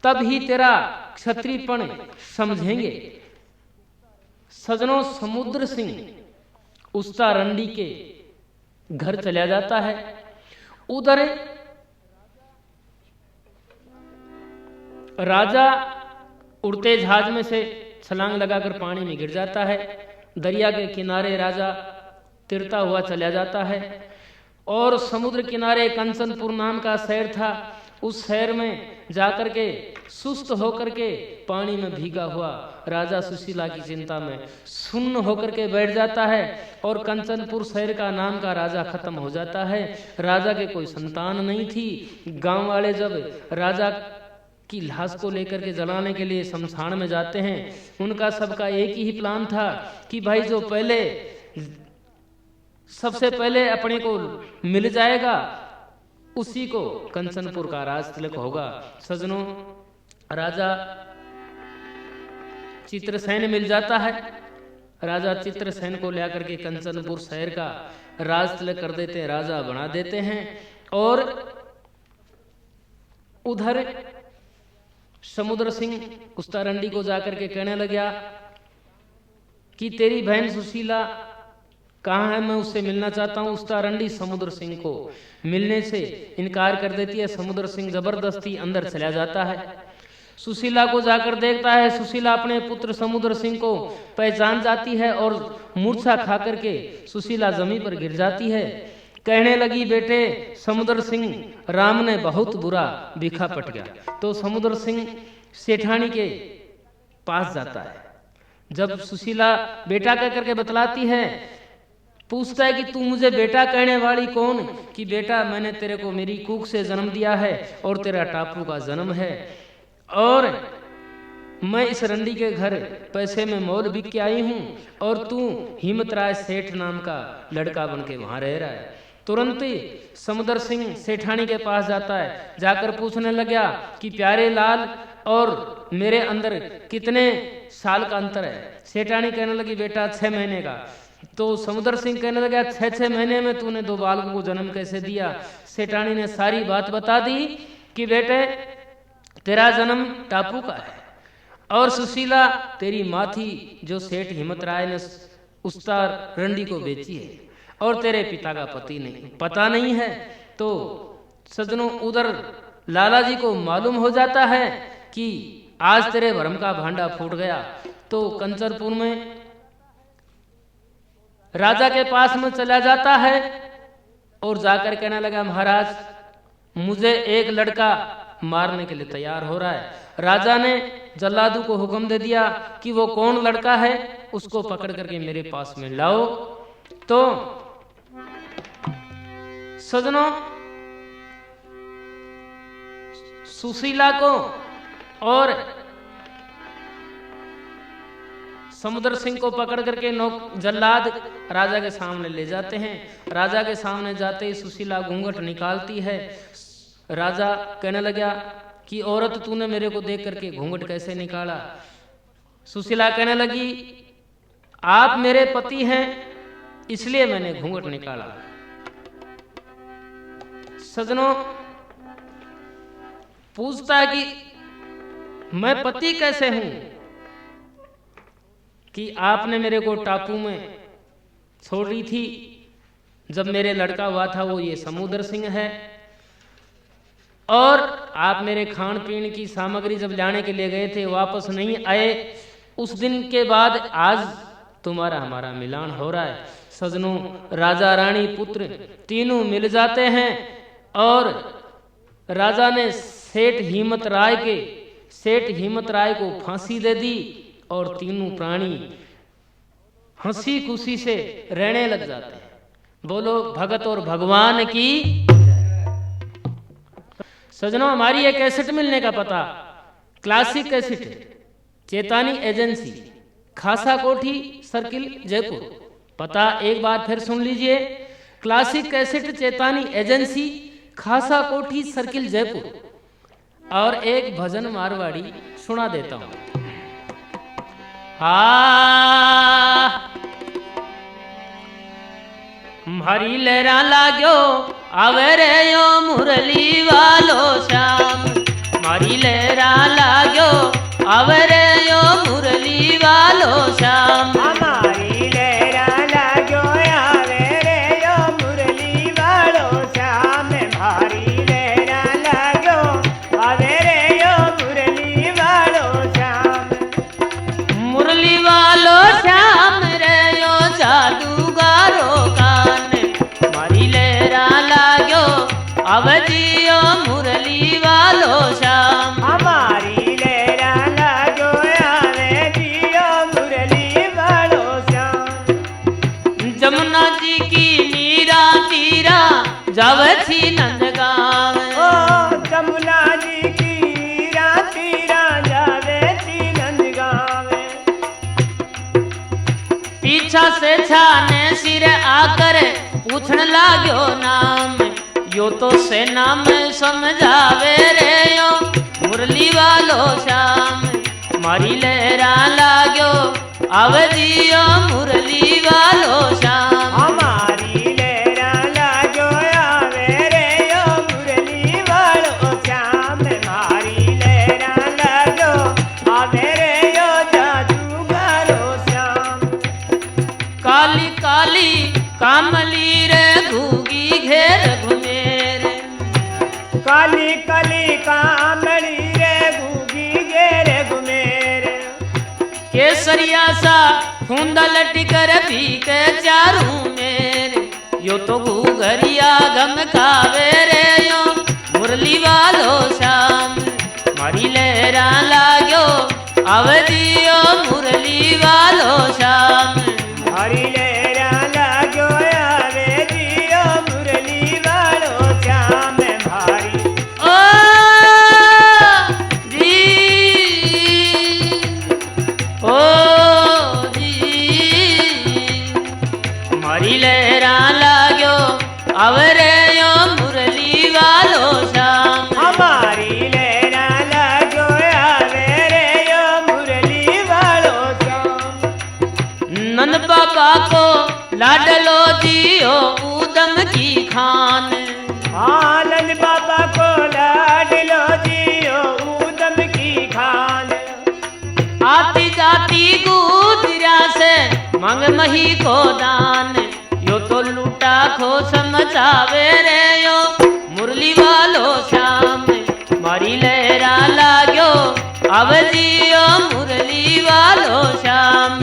तब ही तेरा क्षत्रियपण समझेंगे। सजनों, समुद्र सिंह उस्ता रंडी के घर चला जाता है। उधर राजा उड़ते जहाज में से छलांग लगाकर पानी में गिर जाता है। दरिया के किनारे राजा तिरता हुआ चला जाता है और समुद्र किनारे कंचनपुर नाम का शहर था। उस शहर में जाकर के सुस्त होकर के पानी में भीगा हुआ राजा सुशीला की चिंता में सुन्न होकर के बैठ जाता है और कंचनपुर शहर का नाम का राजा खत्म हो जाता है। राजा के कोई संतान नहीं थी। गांव वाले जब राजा की लाश को लेकर के जलाने के लिए शमशान में जाते हैं, उनका सबका एक ही प्लान था कि भाई जो सबसे पहले अपने को मिल जाएगा उसी को कंचनपुर का राज तिलक होगा। सजनों, राजा चित्रसेन मिल जाता है। राजा चित्रसेन को लेकर के कंचनपुर शहर का राज तिलक कर देते हैं, राजा बना देते हैं। और उधर समुद्र सिंह उस्ता रंडी को जाकर के कहने लगा कि तेरी बहन सुशीला कहाँ है, मैं उससे मिलना चाहता हूँ। उस्ता रंडी समुद्र सिंह को मिलने से इनकार कर देती है। समुद्र सिंह जबरदस्ती अंदर चला जाता है, सुशीला को जाकर देखता है। सुशीला अपने पुत्र समुद्र सिंह को पहचान जाती है और मूर्छा खा करके सुशीला जमीन पर गिर जाती है। कहने लगी, बेटे समुद्र सिंह, राम ने बहुत बुरा बिखा पट गया। तो समुद्र सिंह सेठानी के पास जाता है। जब सुशीला बेटा कह करके बतलाती है, पूछता है कि तू मुझे बेटा कहने वाली कौन? कि बेटा मैंने तेरे को मेरी कूख से जन्म दिया है और तेरा टापू का जन्म है, और मैं इस रंडी के घर पैसे में मोल बिक के आई हूँ और तू हिम्मत राय सेठ नाम का लड़का बन के वहां रह रहा है। तुरंत ही समुद्र सिंह सेठानी के पास जाता है, जाकर पूछने लगा कि प्यारे लाल और मेरे अंदर कितने साल का अंतर है? सेठानी कहने लगी, बेटा 6 महीने का। तो समुद्र सिंह कहने लगा, 6 महीने में तूने 2 बालकों को जन्म कैसे दिया? सेठानी ने सारी बात बता दी कि बेटे तेरा जन्म टापू का है और सुशीला तेरी माँ थी जो सेठ हिम्मत राय ने उस्ता रंडी को बेची है, और तेरे पिता का पता नहीं है। तो सजनों, उधर लाला जी को मालूम हो जाता है कि आज तेरे भरम का भांडा फूट गया। तो कंचनपुर में राजा के पास में चला जाता है और जाकर कहने लगा, महाराज मुझे एक लड़का मारने के लिए तैयार हो रहा है। राजा ने जल्लादू को हुक्म दे दिया कि वो कौन लड़का है उसको पकड़ करके मेरे पास में लाओ। तो सजनों, सुशीला को और समुद्र सिंह को पकड़ करके जल्लाद राजा के सामने ले जाते हैं। राजा के सामने जाते ही सुशीला घूंघट निकालती है। राजा कहने लगा कि औरत तूने मेरे को देख करके घूंघट कैसे निकाला? सुशीला कहने लगी, आप मेरे पति हैं इसलिए मैंने घूंघट निकाला। सजनों, पूछता है कि मैं पति कैसे हूं कि आपने मेरे को टापू में छोड़ी थी। जब मेरे लड़का हुआ था वो ये समुद्र सिंह है, और आप मेरे खान पीन की सामग्री जब लाने के लिए गए थे वापस नहीं आए। उस दिन के बाद आज तुम्हारा हमारा मिलान हो रहा है। सजनों, राजा रानी पुत्र तीनों मिल जाते हैं और राजा ने सेठ हिम्मत राय को फांसी दे दी और तीनों प्राणी हंसी खुशी से रहने लग जाते हैं। बोलो भगत और भगवान की। सजनों, हमारी एक कैसेट मिलने का पता, क्लासिक कैसेट, चेतानी एजेंसी, खासा कोठी सर्किल, जयपुर। पता एक बार फिर सुन लीजिए, क्लासिक कैसेट, चेतानी एजेंसी, खासा कोठी सर्किल, जयपुर। और एक भजन मारवाड़ी सुना देता हूं। मारी लहरा लाग्यो आवे रे यो मुरली वालो श्याम। मारी लहरा लाग्यो आवे रे यो मुरली वालो श्याम। हमारी लहरा लाग्यो आवे रे यो मुरली वालो श्याम। हमारी लहरा लाग्यो आवे रे यो मुरली वालो श्याम। मुरली वालो श्याम रे यो जादूगारो कान। मारी लहरा लाग्यो आवे जियो मुरली वालो श्याम। हमारी लहरा लाग्यो आवे जियो मुरली वालो श्याम। जमुना जी की नीरा तीरा जावे छी नंदगांव। ओ जमुना जी की तीरा जावे छी नंदगांव। पीछा से छाने सिर आकर पूछन लाग्यो नाम। यो तो सेना में समझावे रे यो मुरली वालो श्याम। मारी लहरा लाग्यो आवे जियो मुरली वालो श्याम। हमारी लहरा लाग्यो आवे रे यो मुरली वालो श्याम। हमारी लहरा लाग्यो आवे रे यो जादूगारो श्याम। काली काली कामली रे घूगी घेर घुमेर। काली काली कामली रे घूगी घेर घुमेर। केसरिया सा फूंदा लटकर पी के चारू मेर। यो तो घूघरिया गम खावे रे यो मुरली वालो श्याम। मारी लहरा लाग्यो आवे जियो मुरली वालो श्याम। हरी लहरा लाग्यो आवे जियो मुरली वालो श्याम। भारी ओ जी, ओ जी। मारी लहरा लाग्यो आवे रे यो मुरली वालो श्याम। हमारी लहरा लाग्यो आवे रे यो मुरली वालो श्याम। नन बाबा को लाडलो जियो ऊदम की खान। आनंद बाबा को लाडलो जियो ऊदम की खान। आती जाती गुजरा से मंग मही को दान। यो तो लूटा खो समझावे रे यो मुरली वालो श्याम। मारी लहरा लाग्यो आवे जियो मुरली वालो श्याम।